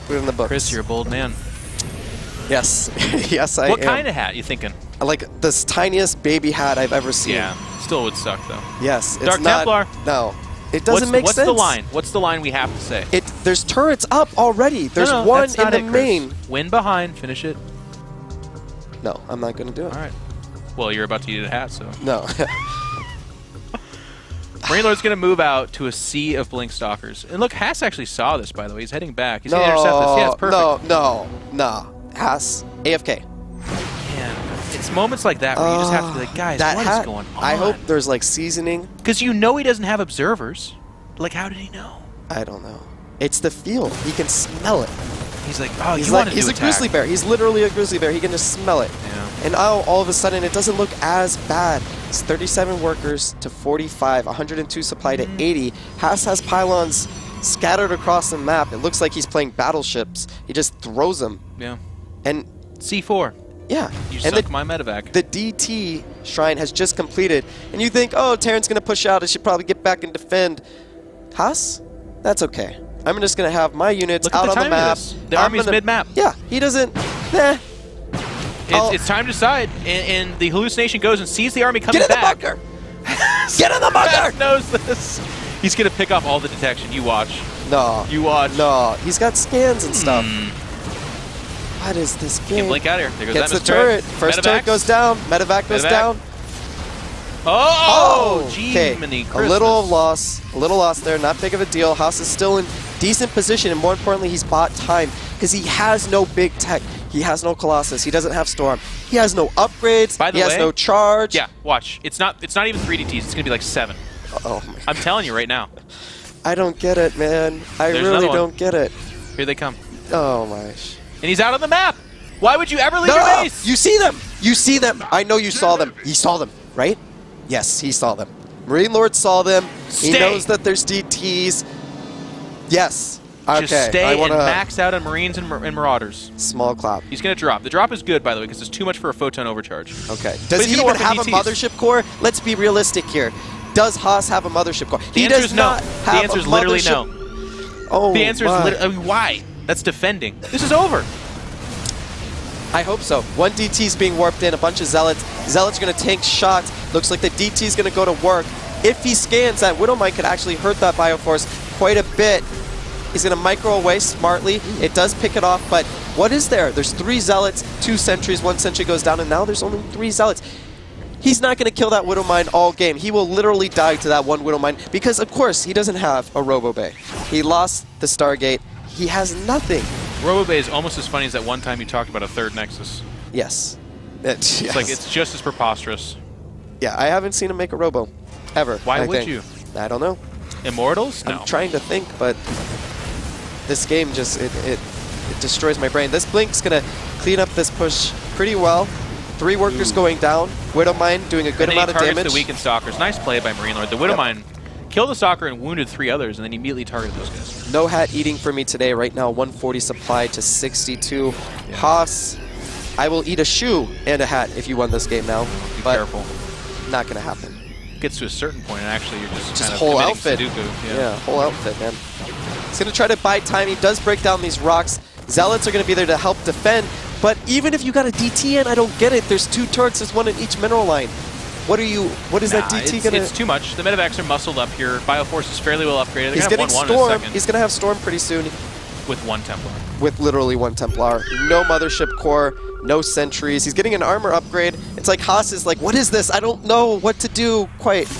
Put it in the books. Chris, you're a bold man. Yes. Yes, I am. What kind of hat you thinking? Like this tiniest baby hat I've ever seen. Yeah, still would suck though. Yes. It's Dark not, Templar. No. It doesn't make what's sense. the line? What's the line we have to say? There's turrets up already. There's No, one that's in not the it, Chris. main. Win behind, finish it. No, I'm not going to do it. All right. Well, you're about to eat a hat, so. No. MarineLorD's going to move out to a sea of Blink Stalkers. And look, Haas actually saw this, by the way. He's heading back. He's going to intercept this. Yeah, it's perfect. No. Haas. AFK. Man, it's moments like that where you just have to be like, guys, that what is hat, going on? I hope there's like seasoning. Because you know he doesn't have observers. Like, how did he know? I don't know. It's the feel. He can smell it. He's like, oh, He's you like want to he's do a grizzly bear. He's literally a grizzly bear. He can just smell it. Yeah. And now all of a sudden it doesn't look as bad. It's 37 workers to 45, 102 supply to 80. Haas has pylons scattered across the map. It looks like he's playing battleships. He just throws them. Yeah. And C4. yeah. You and suck my medevac. the DT shrine has just completed. And you think, oh, Terran's going to push out. I should probably get back and defend. Haas? That's okay. I'm just going to have my units Look at out the on the timing of map. this. The army's mid-map. Yeah, he doesn't. Nah. It's time to decide. And the hallucination goes and sees the army coming Get in back. the bunker! Get in the bunker! Haas knows this. He's going to pick off all the detection. You watch. No. You watch. No. He's got scans and stuff. What is this game? Can't blink out here. There goes Gets that the turret. First turret Medevacs. goes down. Medevac goes Medevac. down. Oh, okay. Jiminy A Christmas. little loss. A little loss there. Not big of a deal. Haas is still in decent position, and more importantly, he's bought time because he has no big tech. He has no Colossus. He doesn't have Storm. He has no upgrades. By the he has way- no charge. Yeah, watch. It's not even 3DTs. It's going to be like 7. Oh my. I'm telling you right now. I don't get it, man. I There's really another one. don't get it. Here they come. Oh my. And he's out on the map. Why would you ever leave your No! base? You see them! You see them! I know you saw them. He saw them, right? Yes, he saw them. MarineLorD saw them. He Stay. knows that there's DTs. Yes. Okay. Just stay I want and a max out on Marines and Marauders. small clap. He's going to drop. The drop is good, by the way, because it's too much for a photon overcharge. Okay. But Does he's he gonna even work have a with DTs. mothership core? Let's be realistic here. Does Haas have a mothership core? The He answer does is no. not The have answer is a literally mothership. no. Oh The answer is my. literally... I mean, why? That's defending. This is over. I hope so. One DT's being warped in, a bunch of Zealots. Zealots are going to tank shots. Looks like the DT's going to go to work. If he scans, that Widowmine could actually hurt that Bioforce quite a bit. He's going to micro away smartly. It does pick it off, but what is there? There's 3 Zealots, 2 sentries, 1 sentry goes down, and now there's only 3 Zealots. He's not going to kill that Widowmine all game. He will literally die to that one Widowmine because, of course, he doesn't have a Robo-Bay. He lost the Stargate. He has nothing. Robo-Bay is almost as funny as that one time you talked about a third Nexus. Yes. It's like, it's just as preposterous. Yeah, I haven't seen him make a Robo, ever. Why would you? I don't know. Immortals? No. I'm trying to think, but this game just, it destroys my brain. This Blink's going to clean up this push pretty well. 3 workers going down. Widowmine doing a good amount of damage. And then he targets the weakened Stalkers. Nice play by MarineLorD. The Widowmine killed the Stalker and wounded 3 others, and then immediately targeted those guys. No hat eating for me today. Right now, 140 supply to 62. Yeah. Haas, I will eat a shoe and a hat if you won this game now. Be but careful. Not going to happen. Gets to a certain point, and actually you're just kind of whole committing outfit. Sudoku. Yeah, whole outfit, man. He's going to try to buy time. He does break down these rocks. Zealots are going to be there to help defend. But even if you got a DT in, I don't get it. There's 2 turrets. There's 1 in each mineral line. What is that DT going to... It's too much. The medevacs are muscled up here. Bioforce is fairly well upgraded. He's getting Storm. He's going to have Storm pretty soon. With 1 Templar. With literally 1 Templar. No Mothership Core. No sentries. He's getting an armor upgrade. It's like Haas is like, what is this? I don't know what to do quite.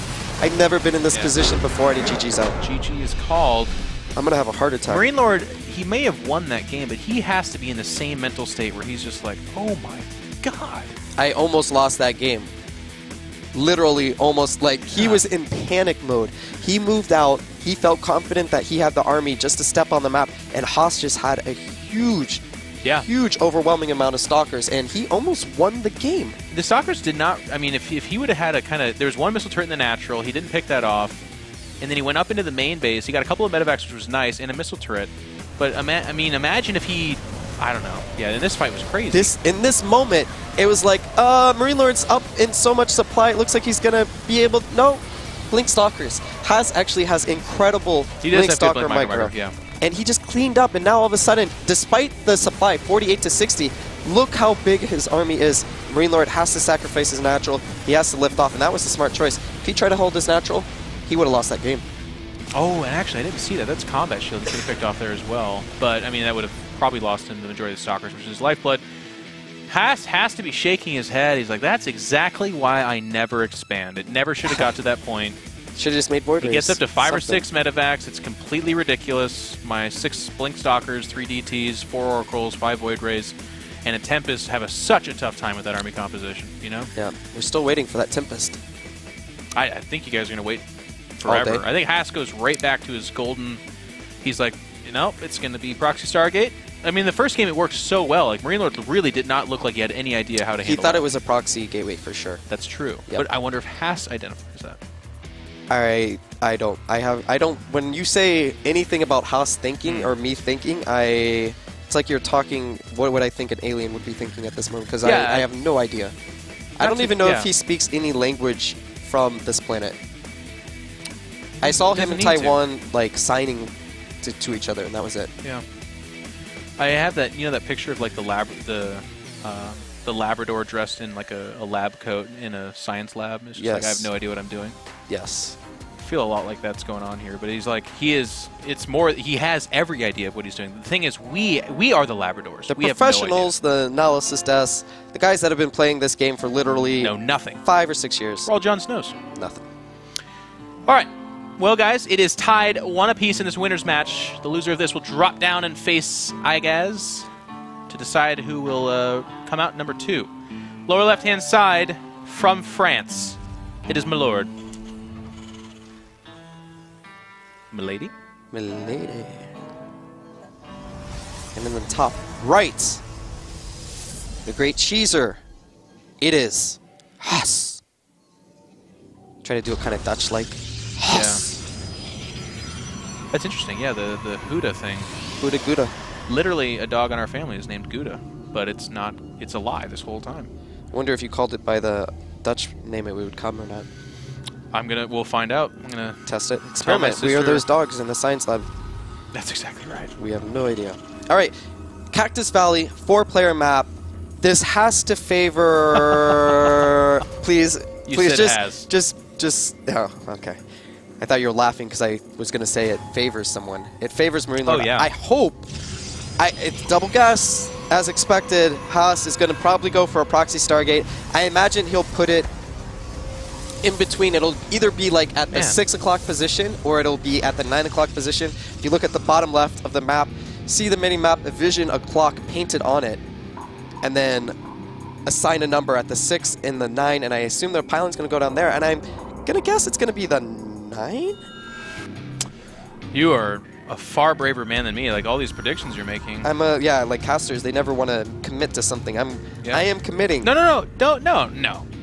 I've never been in this position before, and he GG's out. GG is called. I'm going to have a heart attack. MarineLorD, he may have won that game, but he has to be in the same mental state where he's just like, oh my god. I almost lost that game. Literally almost, like, he was in panic mode. He moved out. He felt confident that he had the army just to step on the map, and Haas just had a huge, overwhelming amount of Stalkers, and he almost won the game. The Stalkers did not, I mean, if he would have had a kind of, there was 1 missile turret in the natural, he didn't pick that off, and then he went up into the main base, he got a couple of medevacs, which was nice, and a missile turret. But, I mean, imagine if he, I don't know. Yeah, and this fight was crazy. In this moment, it was like, MarineLorD's up in so much supply, it looks like he's going to be able, no. Blink Stalkers. Haas actually has incredible Blink Stalker micro. Yeah. And he just cleaned up, and now all of a sudden, despite the supply, 48 to 60, look how big his army is. MarineLorD has to sacrifice his natural. He has to lift off, and that was a smart choice. If he tried to hold his natural, he would have lost that game. Oh, and actually, I didn't see that. That's Combat Shield he could have picked off there as well. But, I mean, that would have probably lost him the majority of the Stalkers, which is his lifeblood. Haas has to be shaking his head. He's like, that's exactly why I never expand. It never should have got to that point. Should have just made Void Rays. He gets up to 5 or 6 medevacs. It's completely ridiculous. My 6 Blink Stalkers, 3 DTs, 4 Oracles, 5 Void Rays, and a Tempest have such a tough time with that army composition, you know? Yeah, we're still waiting for that Tempest. I think you guys are going to wait forever. I think Haas goes right back to his golden... He's like, you know, it's going to be Proxy Stargate. I mean, the first game it worked so well. Like, MarineLorD really did not look like he had any idea how to handle it. He thought it was a proxy gateway for sure. That's true. Yep. But I wonder if Haas identifies that. I don't. When you say anything about Haas thinking or me thinking, it's like you're talking. What would I think an alien would be thinking at this moment? Because I have no idea. I don't even know if he speaks any language from this planet. I saw him in Taiwan like signing to each other, and that was it. Yeah. I have that, you know, that picture of like the Labrador dressed in like a lab coat in a science lab. It's just like, I have no idea what I'm doing. Yes. I feel a lot like that's going on here, but he's like, he has every idea of what he's doing. The thing is, we are the Labradors. The professionals, the analysis desks, the guys that have been playing this game for literally nothing. 5 or 6 years. We're all Jon Snows. Nothing. All right. Well, guys, it is tied 1 apiece in this winner's match. The loser of this will drop down and face Igaz to decide who will come out number 2. Lower left-hand side from France. It is MarineLorD. Milady? Milady. And in the top right, the great cheeser. It is Haas. Try to do a kind of Dutch-like. Haas. Yeah. That's interesting. Yeah, the Huda thing. Huda Gouda. Literally, a dog in our family is named Gouda, but it's not. It's a lie this whole time. I wonder if you called it by the Dutch name, it would come or not. We'll find out. I'm gonna test it. Experiment. We are those dogs in the science lab. That's exactly right. We have no idea. All right, Cactus Valley, 4-player map. This has to favor. Please, You please, said has. just. Oh, okay. I thought you were laughing because I was going to say it favors someone. It favors MarineLorD. Oh, yeah. I hope. It's double gas as expected. Haas is going to probably go for a proxy Stargate. I imagine he'll put it in between. It'll either be like at the 6 o'clock position or it'll be at the 9 o'clock position. If you look at the bottom left of the map, see the mini-map, envision a clock painted on it, and then assign a number at the 6 and the 9, and I assume the pylon's going to go down there, and I'm going to guess it's going to be the 9? You are a far braver man than me. Like all these predictions you're making. Yeah, like casters, they never want to commit to something. I am committing. No.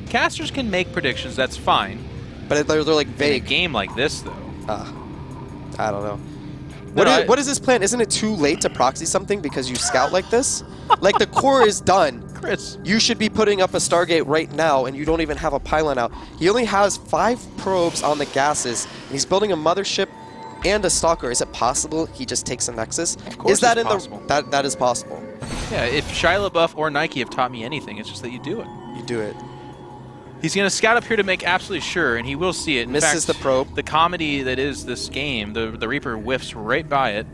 Casters can make predictions. That's fine. But they're like In a vague. game like this, though. I don't know. No, What is this plan? Isn't it too late to proxy something because you scout like this? Like the core is done. Chris. You should be putting up a Stargate right now, and you don't even have a pylon out. He only has 5 probes on the gases, and he's building a mothership and a stalker. Is it possible he just takes a Nexus? Of course is that it's in possible. that is possible. Yeah, if Shia LaBeouf or Nike have taught me anything, it's just that you do it. You do it. He's going to scout up here to make absolutely sure, and he will see it. In Misses fact, the probe. The comedy that is this game, the Reaper whiffs right by it,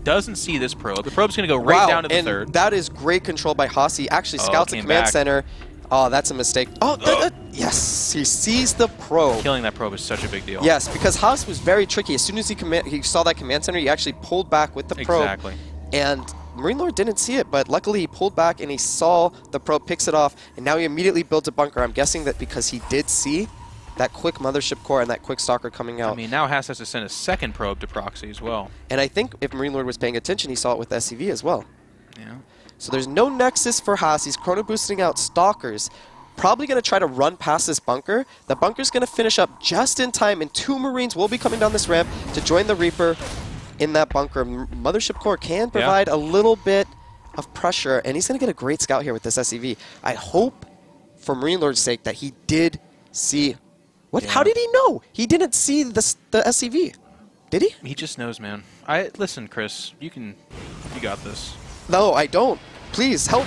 doesn't see this probe. The probe's going to go right down to the and third. that is great control by Haas. He actually scouts the came command back. center. Oh, that's a mistake. Oh, yes, he sees the probe. Killing that probe is such a big deal. Yes, because Haas was very tricky. As soon as he saw that command center, he actually pulled back with the probe. Exactly. And MarineLorD didn't see it, but luckily he pulled back and he saw the probe, picks it off, and now he immediately builds a bunker. I'm guessing that because he did see that quick mothership core and that quick stalker coming out. I mean, now Haas has to send a second probe to proxy as well. And I think if MarineLorD was paying attention, he saw it with SCV as well. Yeah. So there's no Nexus for Haas. He's chrono boosting out stalkers. Probably going to try to run past this bunker. The bunker's going to finish up just in time, and 2 Marines will be coming down this ramp to join the Reaper in that bunker. Mothership core can provide a little bit of pressure, and he's going to get a great scout here with this SCV. I hope, for MarineLorD's sake, that he did see... What? Yeah. How did he know? He didn't see the SCV. Did he? He just knows, man. Listen, Chris, you got this. No, I don't. Please, help.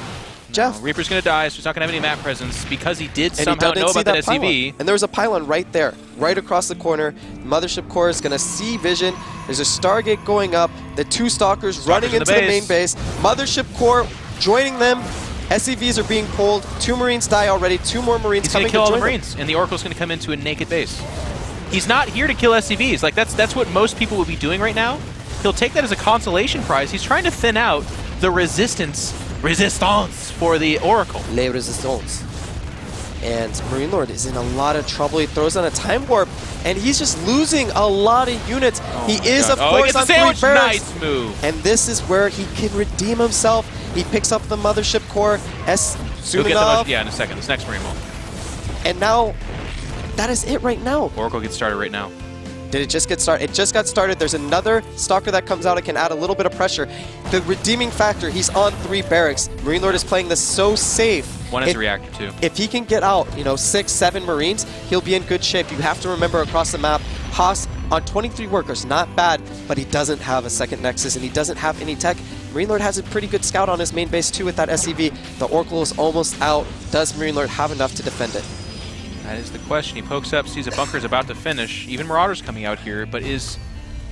Jeff. No, Reaper's going to die, so he's not going to have any map presence because he did And somehow didn't know see about that pylon. SCV. And there was a pylon right there, right across the corner. Mothership core is going to see vision. There's a Stargate going up. The 2 stalkers running in into the main base. Mothership core joining them. SCVs are being pulled. 2 Marines die already. 2 more Marines He's going coming to kill all the join them. Marines, and the Oracle's going to come into a naked base. He's not here to kill SCVs. Like that's what most people would be doing right now. He'll take that as a consolation prize. He's trying to thin out the resistance for the Oracle. Les Resistance. And MarineLorD is in a lot of trouble. He throws on a time warp, and he's just losing a lot of units. he is, of he course, gets on a 3 sandwich. barracks. Nice move. And this is where he can redeem himself. He picks up the mothership core, soon enough, Yeah, in a second. This next Marine will. and now that is it right now. Oracle gets started right now. Did it just get started? It just got started. There's another stalker that comes out. It can add a little bit of pressure. The redeeming factor, he's on 3 barracks. MarineLorD is playing this so safe. One has a reactor too. If he can get out, 6, 7 Marines, he'll be in good shape. You have to remember across the map, Haas on 23 workers, not bad, but he doesn't have a second Nexus and he doesn't have any tech. MarineLorD has a pretty good scout on his main base too with that SCV. The Oracle is almost out. Does MarineLorD have enough to defend it? That is the question. He pokes up, sees a bunker's about to finish. Even Marauder's coming out here, but is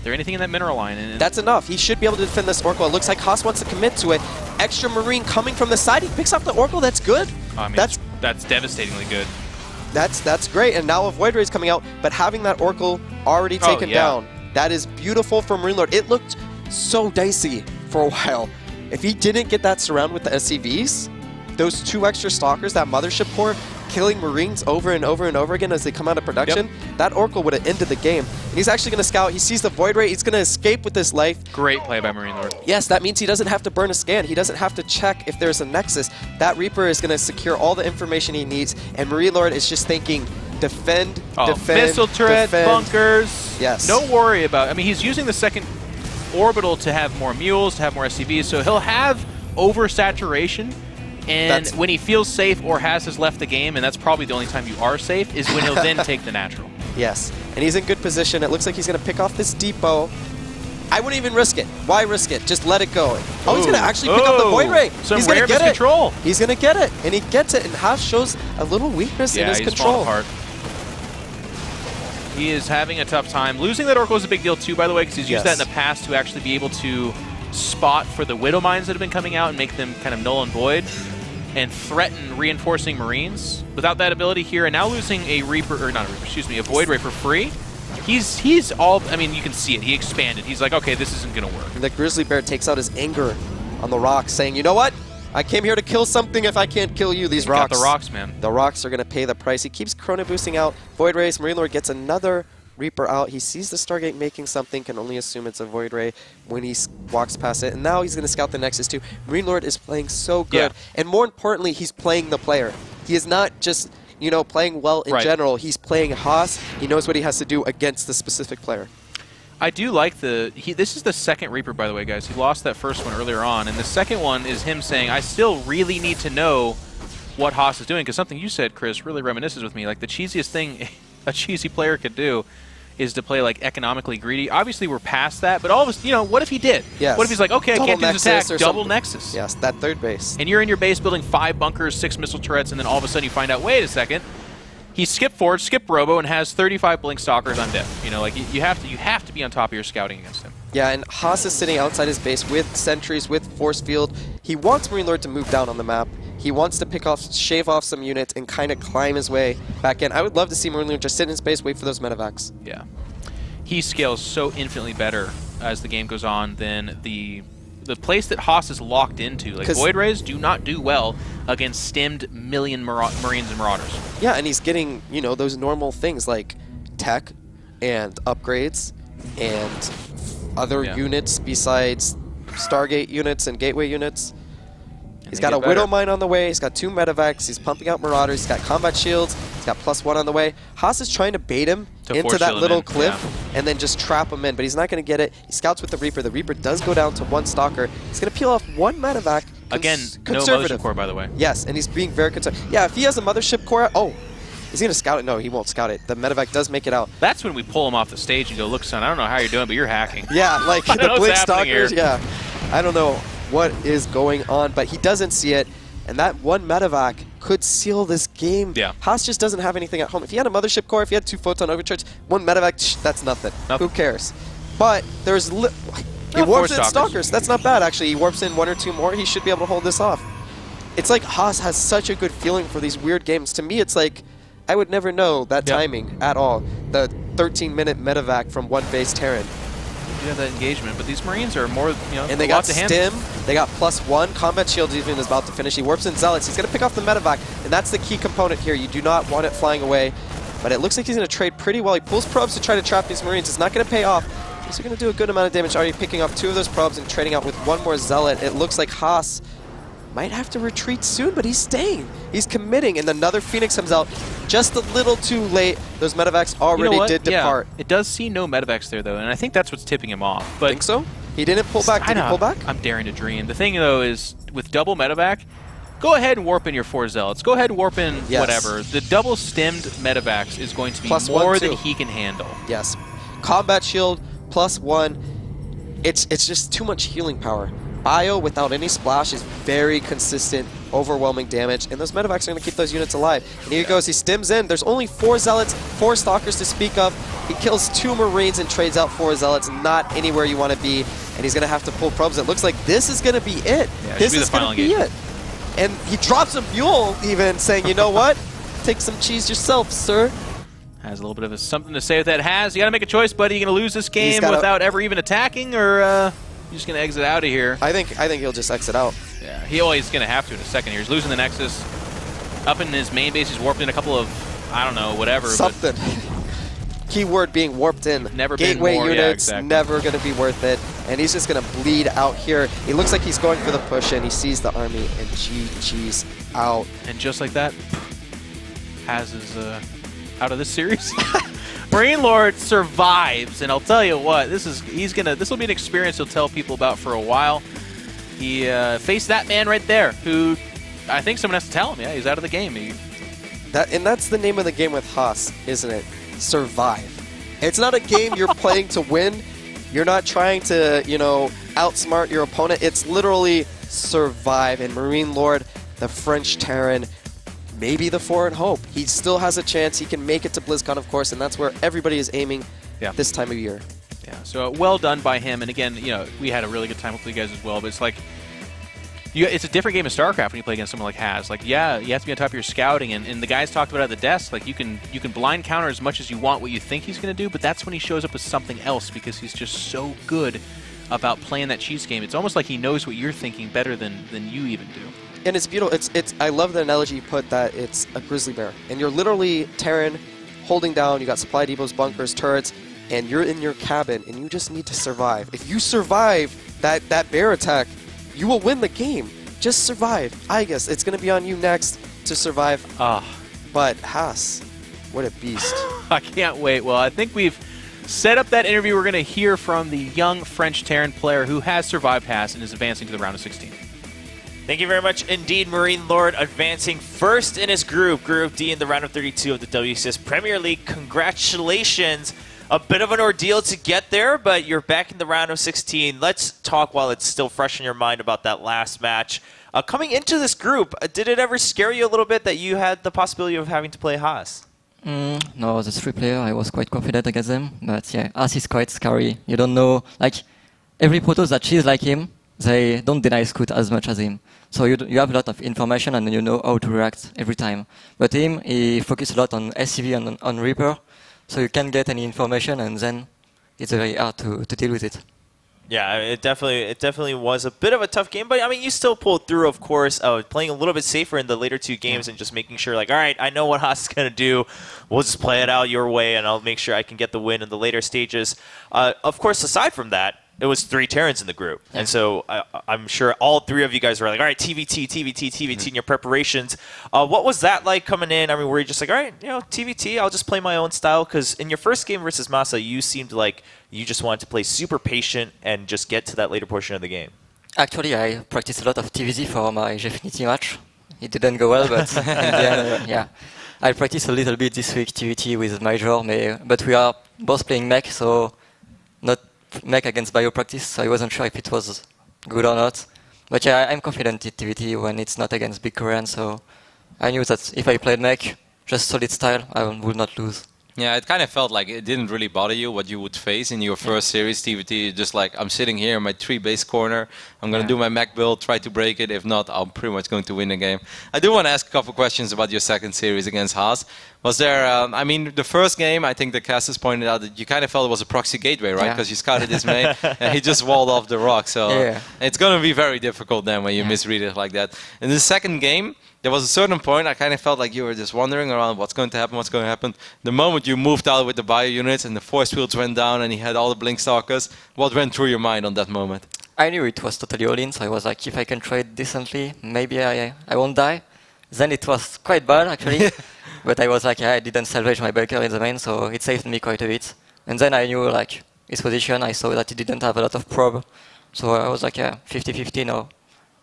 there anything in that mineral line? And That's enough. He should be able to defend this Oracle. It looks like Haas wants to commit to it. Extra Marine coming from the side. He picks up the Oracle. That's good. I mean, that's devastatingly good. That's great. And now a Void Ray is coming out, but having that Oracle already taken down, that is beautiful for MarineLorD. It looked so dicey for a while. If he didn't get that surround with the SCVs, those 2 extra stalkers, that mothership core, killing Marines over and over and over again as they come out of production, that Oracle would have ended the game. And he's actually going to scout. He sees the Void Ray. He's going to escape with his life. Great play by MarineLorD. Yes, that means he doesn't have to burn a scan. He doesn't have to check if there's a Nexus. That Reaper is going to secure all the information he needs, and MarineLorD is just thinking, defend, defend, missile turret, defend. bunkers. Yes. No worry about. I mean, he's using the second orbital to have more mules, to have more SCVs, so he'll have oversaturation. And when he feels safe or has left the game, and that's probably the only time you are safe, is when he'll then take the natural. Yes, and he's in good position. It looks like he's going to pick off this depot. I wouldn't even risk it. Why risk it? Just let it go. Oh, he's going to actually pick up the Void Ray. Some He's going to get it. control. He's going to get it, and he gets it, and Haas shows a little weakness in his control. Apart. He is having a tough time. Losing that Oracle is a big deal too, by the way, because he's used that in the past to actually be able to spot for the Widow Mines that have been coming out and make them kind of null and void and threaten reinforcing Marines. Without that ability here, and now losing a Reaper, or not a Reaper, excuse me, a Void Ray for free, he's all, I mean, you can see it. He expanded. He's like, okay, this isn't going to work. And the Grizzly Bear takes out his anger on the rocks, saying, you know what? I came here to kill something. If I can't kill you, these rocks. Got the rocks, man. The rocks are going to pay the price. He keeps Chrono boosting out. Void Rays. MarineLorD gets another Reaper out. He sees the Stargate making something, can only assume it's a Void Ray when he walks past it. And now he's going to scout the Nexus too. MarineLorD is playing so good. Yeah. And more importantly, he's playing the player. He is not just, you know, playing well in general. He's playing Haas. He knows what he has to do against the specific player. I do like this is the second Reaper, by the way, guys. He lost that first one earlier on, and the second one is him saying, I still really need to know what Haas is doing, because something you said, Chris, really reminisces with me. Like, the cheesiest thing a cheesy player could do is to play, like, economically greedy. Obviously, we're past that, but all of us, you know, what if he did? Yes. What if he's like, okay, I can't do this attack, double something. Nexus. Yes, that third base. And you're in your base building 5 bunkers, 6 missile turrets, and then all of a sudden you find out, wait a second, he skipped forward, skipped Robo, and has 35 Blink Stalkers on deck. You know, like you have to be on top of your scouting against him. Yeah, and Haas is sitting outside his base with sentries, with force field. He wants MarineLorD to move down on the map. He wants to shave off some units and kind of climb his way back in. I would love to see MarineLorD just sit in his base, wait for those medevacs. Yeah, he scales so infinitely better as the game goes on than the place that Haas is locked into. Like, Void Rays do not do well against stemmed million Marines and Marauders. Yeah, and he's getting, you know, those normal things like tech and upgrades and other units besides Stargate units and Gateway units. He's got a Widow Mine on the way. He's got 2 medevacs. He's pumping out Marauders. He's got combat shields. He's got +1 on the way. Haas is trying to bait him into that little cliff and then just trap him in, but he's not going to get it. He scouts with the Reaper. The Reaper does go down to 1 Stalker. He's going to peel off 1 medevac. Again, no Mothership Core, by the way. Yes, and he's being very concerned. Yeah, if he has a Mothership Core, oh, is he going to scout it? No, he won't scout it. The medevac does make it out. That's when we pull him off the stage and go, look, son, I don't know how you're doing, but you're hacking. Yeah, like the Blink Stalkers. Yeah, I don't know what is going on, but he doesn't see it. And that 1 medevac could seal this game. Yeah. Haas just doesn't have anything at home. If he had a Mothership Core, if he had 2 Photon Overcharge, 1 medevac, that's nothing. Who cares? But there's... he warps in Stalkers. That's not bad, actually. He warps in 1 or 2 more. He should be able to hold this off. It's like Haas has such a good feeling for these weird games. To me, it's like I would never know that timing at all. The 13-minute medevac from 1 base Terran. You have that engagement, but these Marines are more, you know, and they got Stim, they got +1, Combat Shield even is about to finish. He warps in Zealots, he's going to pick off the medevac, and that's the key component here. You do not want it flying away, but it looks like he's going to trade pretty well. He pulls probes to try to trap these Marines. It's not going to pay off. He's going to do a good amount of damage, already picking off 2 of those probes and trading out with 1 more Zealot. It looks like Haas might have to retreat soon, but he's staying. He's committing, and another Phoenix comes out just a little too late. Those medevacs already did depart. It does see no medevacs there, though, and I think that's what's tipping him off. But think so? He didn't pull back. Did he pull back? I'm daring to dream. The thing, though, is with double medevac, go ahead and warp in your 4 Zealots. Go ahead and warp in whatever. The double stemmed medevacs is going to be more than he can handle. Yes. Combat Shield +1. It's just too much healing power. Bio without any splash is very consistent, overwhelming damage, and those medevacs are going to keep those units alive. And here he goes, he stims in. There's only 4 Zealots, 4 Stalkers to speak of. He kills 2 Marines and trades out 4 Zealots, not anywhere you want to be, and he's going to have to pull probes. It looks like this is going to be it. Yeah, this is going to be it. And he drops a mule even, saying, you know what? Take some cheese yourself, sir. Has a little bit of something to say with that. Has, you got to make a choice, buddy. You going to lose this game without ever even attacking, or... You're just going to exit out of here. I think he'll just exit out. Yeah, he's going to have to in a second here. He's losing the Nexus. Up in his main base, he's warped in a couple of, I don't know, whatever. Something. Keyword being warped in. Never Gateway been more, units, never going to be worth it. And he's just going to bleed out here. He looks like he's going for the push in. He sees the army, and GG's out. And just like that, Haz is out of this series. MarineLorD survives, and I'll tell you what, this will be an experience he'll tell people about for a while. He faced that man right there, who I think someone has to tell him, yeah, he's out of the game. And that's the name of the game with Haas, isn't it? Survive. It's not a game you're playing to win. You're not trying to, you know, outsmart your opponent. It's literally survive. And MarineLorD, the French Terran, maybe the forward hope. He still has a chance. He can make it to BlizzCon, of course, and that's where everybody is aiming this time of year. Yeah, so well done by him. And again, you know, we had a really good time with you guys as well, but it's like, it's a different game of StarCraft when you play against someone like Haz. Like, yeah, you have to be on top of your scouting, and the guys talked about it at the desk. Like, you can blind counter as much as you want what you think he's going to do, but that's when he shows up with something else because he's just so good about playing that cheese game. It's almost like he knows what you're thinking better than you even do. And it's beautiful. I love the analogy you put that it's a grizzly bear, and you're literally Terran holding down. You got supply depots, bunkers, turrets, and you're in your cabin, and you just need to survive. If you survive that bear attack, you will win the game. Just survive. I guess it's going to be on you next to survive. But Haas, what a beast. I can't wait. Well, I think we've set up that interview. We're going to hear from the young French Terran player who has survived Haas and is advancing to the round of 16. Thank you very much indeed, MarineLorD, advancing first in his group, Group D, in the round of 32 of the WCS Premier League. Congratulations. A bit of an ordeal to get there, but you're back in the round of 16. Let's talk while it's still fresh in your mind about that last match. Coming into this group, did it ever scare you a little bit that you had the possibility of having to play Haas? No, the 3 player, I was quite confident against them. But yeah, Haas is quite scary. You don't know, like, every Protoss that cheese like him, they don't deny Scout as much as him. So you have a lot of information and you know how to react every time. But him, he focused a lot on SCV and on Reaper. So you can't get any information, and then it's very hard to deal with it. Yeah, it definitely was a bit of a tough game, but I mean, you still pulled through, of course, playing a little bit safer in the later 2 games and just making sure, like, all right, I know what Haas is going to do. We'll just play it out your way, and I'll make sure I can get the win in the later stages. Of course, aside from that, it was 3 Terrans in the group. Yeah. And so I'm sure all 3 of you guys were like, all right, TvT in your preparations. What was that like coming in? I mean, were you just like, all right, you know, TvT, I'll just play my own style? Because in your first game versus Masa, you seemed like you just wanted to play super patient and just get to that later portion of the game. Actually, I practiced a lot of TvT for my Gfinity match. It didn't go well, but in the end, yeah. I practiced a little bit this week TvT with Major, but we are both playing mech, so not mech against bio practice, so I wasn't sure if it was good or not. But yeah, I'm confident in TvT when it's not against big Korean, so I knew that if I played mech, just solid style, I would not lose. Yeah, it kind of felt like it didn't really bother you what you would face in your first series TvT. Just like, I'm sitting here in my 3 base corner, I'm going to do my mech build, try to break it. If not, I'm pretty much going to win the game. I do want to ask a couple questions about your second series against Haas. Was there, I mean, the first game, I think the casters pointed out that you kind of felt it was a proxy gateway, right? Because you scouted his main and he just walled off the rock. So it's going to be very difficult then when you misread it like that. In the second game, there was a certain point I kind of felt like you were just wandering around what's going to happen. The moment you moved out with the bio units and the force fields went down and he had all the blink stalkers, what went through your mind on that moment? I knew it was totally all-in, so I was like, if I can trade decently, maybe I won't die. Then it was quite bad, actually. But I was like, I didn't salvage my bunker in the main, so it saved me quite a bit. And then I knew, like, his position. I saw that he didn't have a lot of probe. So I was like, 50-50 now.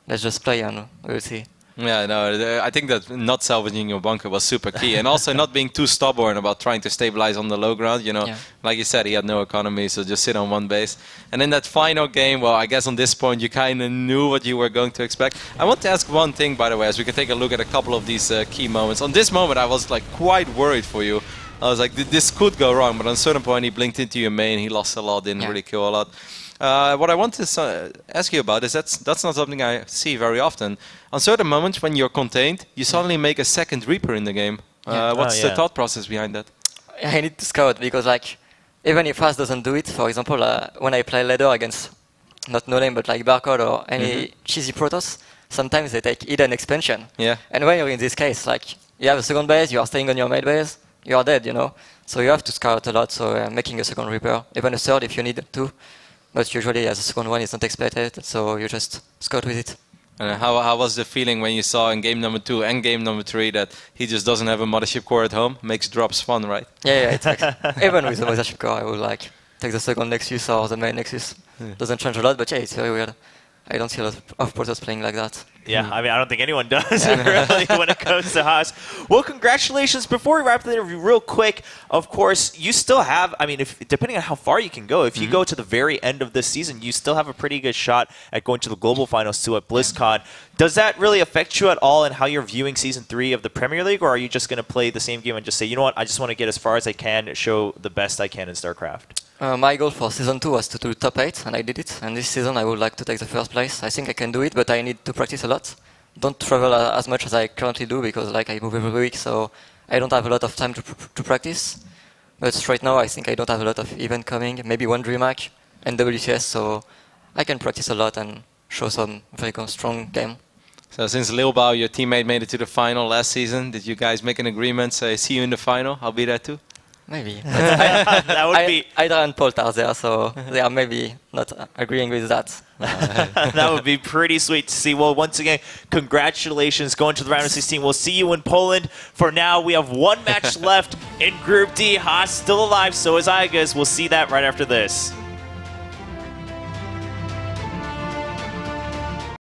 Let's just play and we'll see. Yeah, no, I think that not salvaging your bunker was super key, and also not being too stubborn about trying to stabilize on the low ground. You know, like you said, he had no economy, so just sit on one base. And in that final game, well, I guess on this point you kind of knew what you were going to expect. I want to ask one thing, by the way, as we can take a look at a couple of these key moments. On this moment, I was like quite worried for you. I was like, this could go wrong, but on a certain point, he blinked into your main, he lost a lot, didn't really kill a lot. What I want to ask you about is that's not something I see very often. On certain moments when you're contained, you suddenly make a second Reaper in the game. What's the thought process behind that? I need to scout because, like, even if Haas doesn't do it, for example, when I play ladder against not no name but like Barcode or any cheesy Protoss, sometimes they take hidden expansion. Yeah. And when you're in this case, like, you have a second base, you are staying on your main base, you are dead, you know. So you have to scout a lot. So making a second Reaper, even a third if you need to. But usually, as a second one, it's not expected, so you just scout with it. And how was the feeling when you saw in game number 2 and game number 3 that he just doesn't have a mothership core at home? Makes drops fun, right? Yeah, it's like, even with the mothership core, I would like take the second Nexus or the main Nexus. Doesn't change a lot, but yeah, it's very weird. I don't see a lot of pros playing like that. Yeah, I mean, I don't think anyone does really when it comes to Haas. Well, congratulations. Before we wrap the interview real quick, of course, you still have, I mean, depending on how far you can go, if you go to the very end of this season, you still have a pretty good shot at going to the global finals too at BlizzCon. Does that really affect you at all in how you're viewing Season 3 of the Premier League, or are you just going to play the same game and just say, you know what, I just want to get as far as I can, show the best I can in StarCraft? My goal for Season 2 was to do top 8, and I did it. And this season I would like to take the first place. I think I can do it, but I need to practice a lot. Don't travel as much as I currently do, because like I move every week, so I don't have a lot of time to practice. But right now I think I don't have a lot of event coming, maybe one DreamHack and WCS, so I can practice a lot and show some very strong game. So since Lilbao, your teammate, made it to the final last season, did you guys make an agreement, say, see you in the final, I'll be there too? Maybe. That would be... Aydra and Polt are there, so they are maybe not agreeing with that. That would be pretty sweet to see. Well, once again, congratulations going to the round of 16. We'll see you in Poland. For now, we have one match left in Group D. Haas still alive, so is Igas. We'll see that right after this.